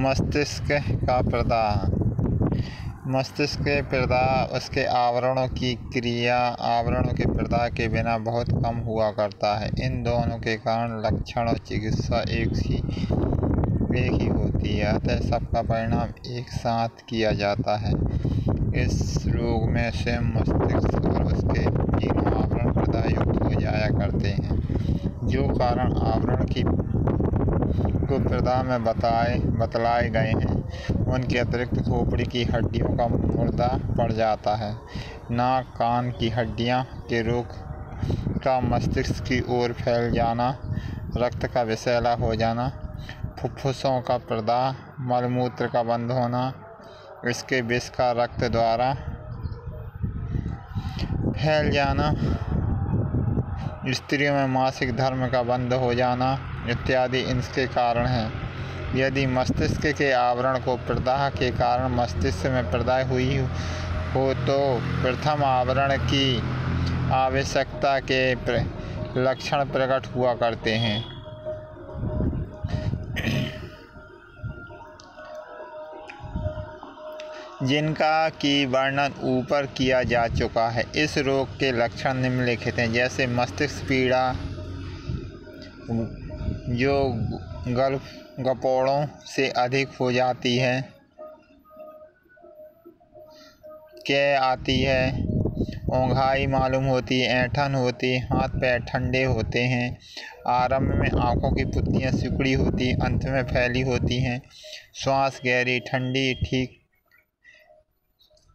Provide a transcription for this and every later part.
मस्तिष्क का प्रदाह। मस्तिष्क के प्रदाह उसके आवरणों की क्रिया आवरणों के प्रदाह के बिना बहुत कम हुआ करता है। इन दोनों के कारण लक्षण और चिकित्सा एक ही होती है, अतः सबका परिणाम एक साथ किया जाता है। इस रोग में स्वयं मस्तिष्क और उसके तीनों आवरण प्रदाह युक्त हो जाया करते हैं। जो कारण आवरण की को प्रदाह में बतलाए गए हैं, उनके अतिरिक्त खोपड़ी की हड्डियों का मुर्दा पड़ जाता है। नाक कान की हड्डियां के रोग का मस्तिष्क की ओर फैल जाना, रक्त का विषैला हो जाना, फुफ्फुसों का प्रदाह, मलमूत्र का बंद होना, इसके विष का रक्त द्वारा फैल जाना, स्त्रियों में मासिक धर्म का बंद हो जाना इत्यादि इनके कारण हैं। यदि मस्तिष्क के आवरण को प्रदाह के कारण मस्तिष्क में प्रदाह हुई हो तो प्रथम आवरण की आवश्यकता के लक्षण प्रकट हुआ करते हैं, जिनका की वर्णन ऊपर किया जा चुका है। इस रोग के लक्षण निम्नलिखित हैं, जैसे मस्तिष्क पीड़ा जो गलगपोड़ों से अधिक हो जाती है, कै आती है, ओंघाई मालूम होती है, ऐंठन होती, हाथ पैर ठंडे होते हैं, आरंभ में आँखों की पुतलियाँ सिकुड़ी होती, अंत में फैली होती हैं, श्वास गहरी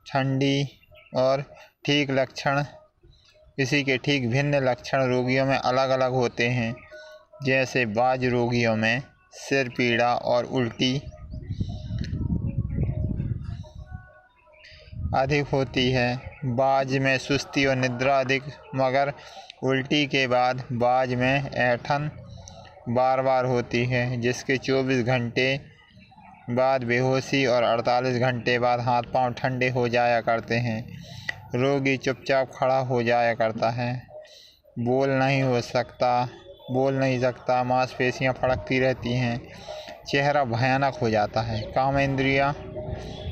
ठंडी और ठीक लक्षण इसी के ठीक भिन्न लक्षण रोगियों में अलग अलग होते हैं, जैसे बाज रोगियों में सिर पीड़ा और उल्टी अधिक होती है। बाज में सुस्ती और निद्रा अधिक, मगर उल्टी के बाद बाज में ऐंठन बार बार होती है, जिसके 24 घंटे बाद बेहोशी और 48 घंटे बाद हाथ पांव ठंडे हो जाया करते हैं। रोगी चुपचाप खड़ा हो जाया करता है, बोल नहीं सकता, मांसपेशियां फड़कती रहती हैं, चेहरा भयानक हो जाता है,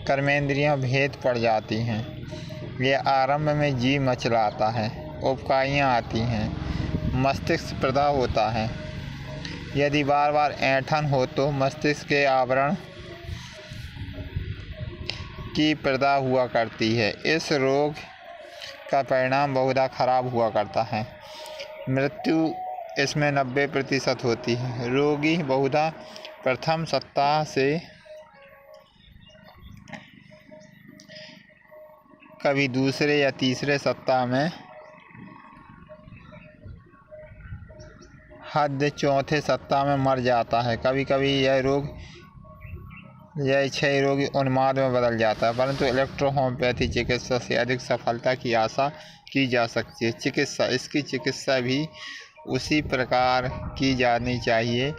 कर्मेंद्रियां भेद पड़ जाती हैं, यह आरंभ में जी मचलाता है, उबकाइयाँ आती हैं, मस्तिष्क प्रदाह होता है। यदि बार बार ऐंठन हो तो मस्तिष्क के आवरण की प्रदाह हुआ करती है। इस रोग का परिणाम बहुधा खराब हुआ करता है, मृत्यु इसमें 90% होती है। रोगी बहुधा प्रथम सप्ताह से कभी दूसरे या तीसरे सप्ताह में, हद चौथे सप्ताह में मर जाता है। कभी कभी यह क्षय रोगी उन्माद में बदल जाता है, परंतु इलेक्ट्रोहोम्योपैथी चिकित्सा से अधिक सफलता की आशा की जा सकती है। इसकी चिकित्सा भी उसी प्रकार की जानी चाहिए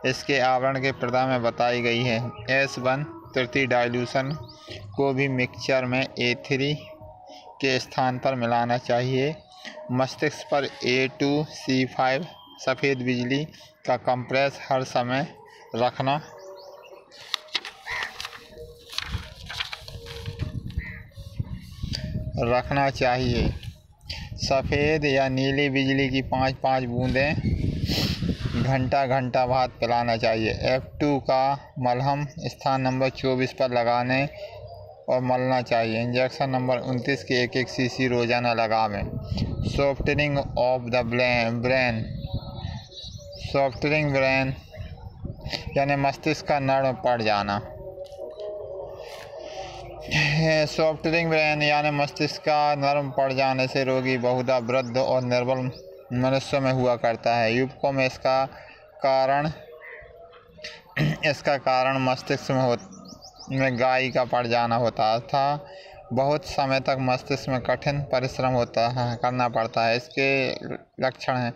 इसके आवरण के प्रदाह में बताई गई है। S1 तृतीय डाइल्यूशन को भी मिक्सचर में A3 के स्थान पर मिलाना चाहिए। मस्तिष्क पर A2C5 सफ़ेद बिजली का कंप्रेस हर समय रखना चाहिए। सफ़ेद या नीली बिजली की 5-5 बूंदें घंटा बाद पिलाना चाहिए। F2 का मलहम स्थान नंबर 24 पर लगाने और मलना चाहिए। इंजेक्शन नंबर 29 के 1-1 सीसी रोजाना लगावें। सॉफ्टनिंग ऑफ द ब्रेन यानी मस्तिष्क का नरम पड़ जाना। सॉफ्टनिंग ब्रेन यानी मस्तिष्क का नरम पड़ जाने से रोगी बहुधा वृद्ध और निर्बल मनुष्यों में हुआ करता है। युवकों में इसका कारण मस्तिष्क में गाय का पड़ जाना होता था। बहुत समय तक मस्तिष्क में कठिन परिश्रम करना पड़ता है। इसके लक्षण हैं: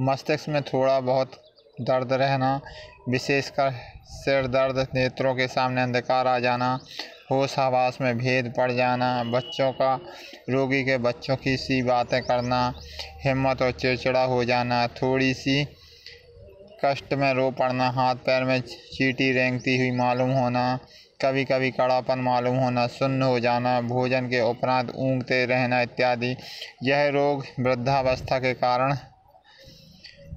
मस्तिष्क में थोड़ा बहुत दर्द रहना, विशेषकर सिर दर्द, नेत्रों के सामने अंधकार आ जाना, होश हवास में भेद पड़ जाना, रोगी के बच्चों की सी बातें करना, हिम्मत और चिड़चिड़ा हो जाना, थोड़ी सी कष्ट में रो पड़ना, हाथ पैर में चींटी रेंगती हुई मालूम होना, कभी कभी कड़ापन मालूम होना, सुन्न हो जाना, भोजन के उपरांत ऊँघते रहना इत्यादि। यह रोग वृद्धावस्था के कारण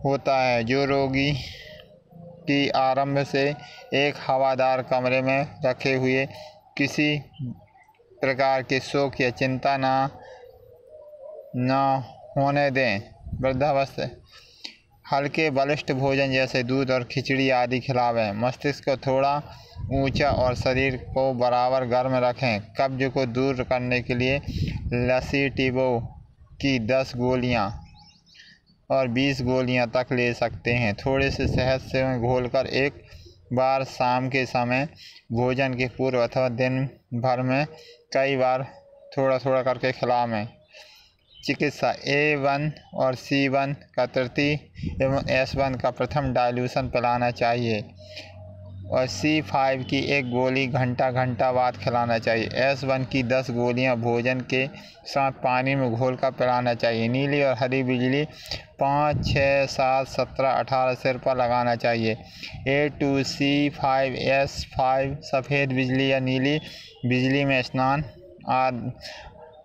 होता है। जो रोगी की आरंभ से एक हवादार कमरे में रखे हुए किसी प्रकार के शोक या चिंता न होने दें। वृद्धावस्था हल्के बलिष्ठ भोजन जैसे दूध और खिचड़ी आदि खिलावें। मस्तिष्क को थोड़ा ऊंचा और शरीर को बराबर गर्म रखें। कब्ज को दूर करने के लिए लसीटिवो की 10 गोलियां और 20 गोलियां तक ले सकते हैं। थोड़े से शहद से घोलकर एक बार शाम के समय भोजन के पूर्व अथवा दिन भर में कई बार थोड़ा थोड़ा करके खिलावें। चिकित्सा A1 और C1 का तृतीय एवं S1 का प्रथम डाइल्यूशन पिलाना चाहिए और C5 की एक गोली घंटा बाद खिलाना चाहिए। S1 की 10 गोलियां भोजन के साथ पानी में घोलकर पिलाना चाहिए। नीली और हरी बिजली 5, 6, 7, 17, 18 सिर पर लगाना चाहिए। A2C5S5 सफ़ेद बिजली या नीली बिजली में स्नान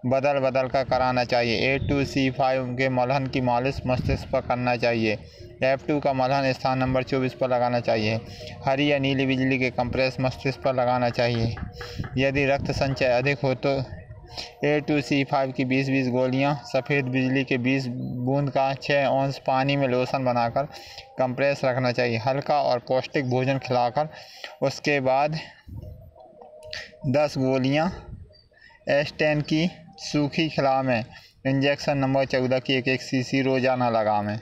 बदल कर कराना चाहिए। A2C5 के मलहन की मालिश मस्तिष्क पर करना चाहिए। F2 का मलहन स्थान नंबर 24 पर लगाना चाहिए। हरी या नीली बिजली के कंप्रेस मस्तिष्क पर लगाना चाहिए। यदि रक्त संचय अधिक हो तो A2C5 की 20-20 गोलियां सफ़ेद बिजली के 20 बूंद का 6 औंस पानी में लोशन बनाकर कंप्रेस रखना चाहिए। हल्का और पौष्टिक भोजन खिलाकर उसके बाद 10 गोलियां S10 की सूखी खिलावें। इंजेक्शन नंबर 14 की 1-1 सीसी रोजाना लगावें।